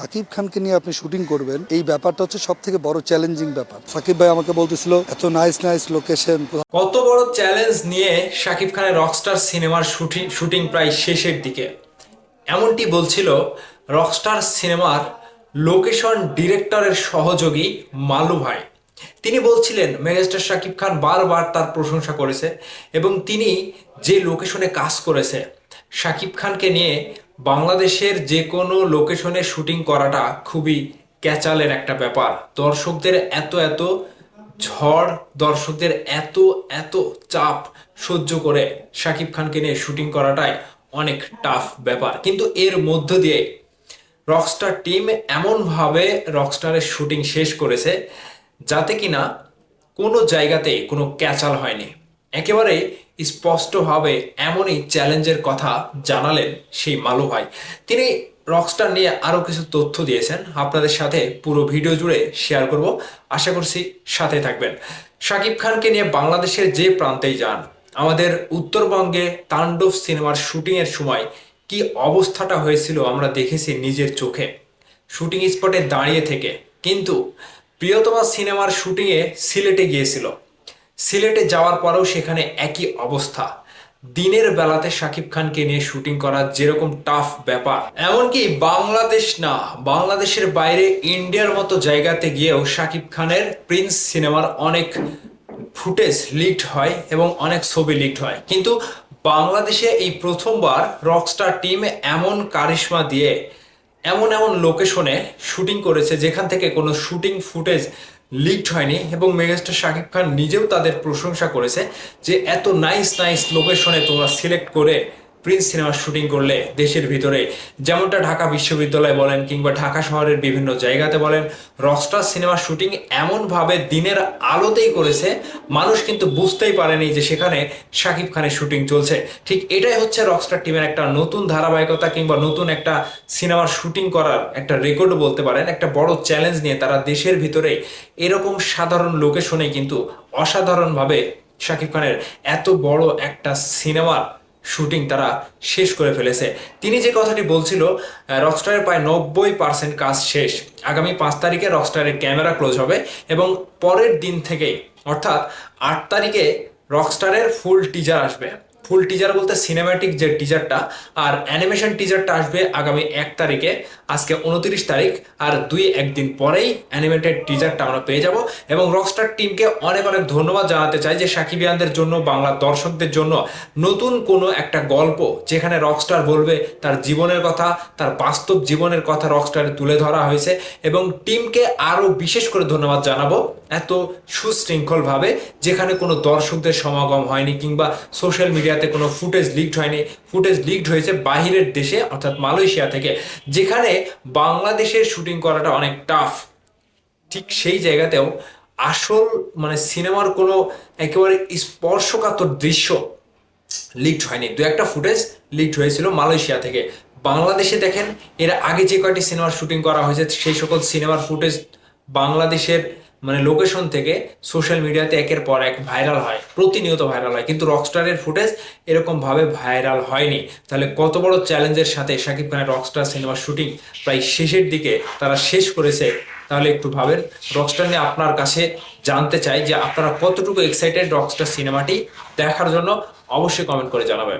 সাকিব খানকে নিয়ে আপনি শুটিং করবেন, এই ব্যাপারটা হচ্ছে সব থেকে বড় চ্যালেঞ্জিং ব্যাপার। সাকিব ভাই আমাকে বলতেছিল এত নাইস নাইস লোকেশন। কত বড় চ্যালেঞ্জ নিয়ে শাকিব খানের রকস্টার সিনেমার শুটিং প্রায় শেষের দিকে। এমনটি বলছিল রকস্টার সিনেমার লোকেশন ডিরেক্টরের সহযোগী মালু ভাই। তিনি বলছিলেন মেগাস্টার শাকিব খান বারবার তার প্রশংসা করেছে এবং তিনি যে লোকেশনে কাজ করেছে শাকিব খানকে নিয়ে বাংলাদেশের যে কোনো লোকেশনে শুটিং করাটা খুবই ক্যাচালের একটা ব্যাপার। দর্শকদের এত এত ঝড়, দর্শকদের এত এত চাপ সহ্য করে শাকিব খানকে নিয়ে শুটিং করাটাই অনেক টাফ ব্যাপার। কিন্তু এর মধ্য দিয়ে রকস্টার টিম এমনভাবে রকস্টারের শুটিং শেষ করেছে যাতে কিনা কোনো জায়গাতে কোনো ক্যাচাল হয়নি। একেবারে স্পষ্টভাবে এমনই চ্যালেঞ্জের কথা জানালেন সেই মালু ভাই। তিনি রকস্টার নিয়ে আরও কিছু তথ্য দিয়েছেন, আপনাদের সাথে পুরো ভিডিও জুড়ে শেয়ার করব, আশা করছি সাথে থাকবেন। শাকিব খানকে নিয়ে বাংলাদেশের যে প্রান্তেই যান, আমাদের উত্তরবঙ্গে তাণ্ডব সিনেমার শুটিংয়ের সময় কি অবস্থাটা হয়েছিল আমরা দেখেছি নিজের চোখে, শুটিং স্পটে দাঁড়িয়ে থেকে। কিন্তু প্রিয়তমা সিনেমার শুটিংয়ে সিলেটে গিয়েছিল, সিলেটে যাওয়ার পরেও সেখানে একই অবস্থা। দিনের বেলাতে শাকিব খানকে নিয়ে শুটিং করা যেরকম টাফ ব্যাপার, এমনকি বাংলাদেশ না, বাংলাদেশের বাইরে ইন্ডিয়ার মতো জায়গাতে গিয়েও শাকিব খানের প্রিন্স সিনেমার অনেক ফুটেজ লিকড হয় এবং অনেক ছবি লিকড হয়। কিন্তু বাংলাদেশে এই প্রথমবার রকস্টার টিম এমন কারিশমা দিয়ে এমন এমন লোকেশনে শুটিং করেছে যেখান থেকে কোনো শুটিং ফুটেজ লিকড হয়নি এবং মেগাস্টার শাকিব খান নিজেও তাদের প্রশংসা করেছে যে এত নাইস নাইস লোকেশনে তোমরা সিলেক্ট করে প্রিন্স সিনেমার শুটিং করলে দেশের ভিতরে, যেমনটা ঢাকা বিশ্ববিদ্যালয় বলেন কিংবা ঢাকা শহরের বিভিন্ন জায়গাতে বলেন, রকস্টার সিনেমার শুটিং এমনভাবে দিনের আলোতেই করেছে মানুষ কিন্তু বুঝতেই পারেনি যে সেখানে শাকিব খানের শুটিং চলছে। ঠিক এটাই হচ্ছে রকস্টার টিমের একটা নতুন ধারাবাহিকতা কিংবা নতুন একটা সিনেমার শুটিং করার একটা রেকর্ড বলতে পারেন। একটা বড় চ্যালেঞ্জ নিয়ে তারা দেশের ভিতরে এরকম সাধারণ লোকেশনে কিন্তু অসাধারণভাবে শাকিব খানের এত বড় একটা সিনেমার শুটিং তারা শেষ করে ফেলেছে। তিনি যে কথাটি বলছিল, রকস্টারের প্রায় 90% কাজ শেষ। আগামী 5 তারিখে রকস্টারের ক্যামেরা ক্লোজ হবে এবং পরের দিন থেকেই অর্থাৎ 8 তারিখে রকস্টারের ফুল টিজার আসবে। ফুল টিজার বলতে সিনেম্যাটিক যে টিজারটা, আর অ্যানিমেশন টিজারটা আসবে আগামী 1 তারিখে। আজকে 29 তারিখ, আর 2-1 দিন পরেই অ্যানিমেটেড টিজারটা আমরা পেয়ে যাব। এবং রকস্টার টিমকে অনেক অনেক ধন্যবাদ জানাতে চাই যে সাকিবিয়ানদের জন্য, বাংলা দর্শকদের জন্য নতুন কোনো একটা গল্প যেখানে রকস্টার বলবে তার জীবনের কথা, তার বাস্তব জীবনের কথা রকস্টারে তুলে ধরা হয়েছে। এবং টিমকে আরও বিশেষ করে ধন্যবাদ জানাবো এত সুশৃঙ্খলভাবে, যেখানে কোনো দর্শকদের সমাগম হয়নি কিংবা সোশ্যাল মিডিয়াতে কোনো ফুটেজ লিকড হয়নি। ফুটেজ লিকড হয়েছে বাহিরের দেশে অর্থাৎ মালয়েশিয়া থেকে, যেখানে বাংলাদেশের শুটিং করাটা অনেক টাফ। ঠিক সেই জায়গাতেও আসল মানে সিনেমার কোনো একেবারে স্পর্শকাতর দৃশ্য লিকড হয়নি। 2-1টা ফুটেজ লিকড হয়েছিল মালয়েশিয়া থেকে। বাংলাদেশে দেখেন এর আগে যে কয়টি সিনেমার শুটিং করা হয়েছে সেই সকল সিনেমার ফুটেজ বাংলাদেশের মানে লোকেশন থেকে সোশ্যাল মিডিয়াতে একের পর এক ভাইরাল হয়, প্রতিনিয়ত ভাইরাল হয়, কিন্তু রকস্টারের ফুটেজ এরকমভাবে ভাইরাল হয়নি। তাহলে কত বড় চ্যালেঞ্জের সাথে শাকিব খানের রকস্টার সিনেমার শুটিং প্রায় শেষের দিকে তারা শেষ করেছে। তাহলে একটু ভাবেন, রকস্টার নিয়ে আপনার কাছে জানতে চাই যে আপনারা কতটুকু এক্সাইটেড রকস্টার সিনেমাটি দেখার জন্য, অবশ্যই কমেন্ট করে জানাবেন।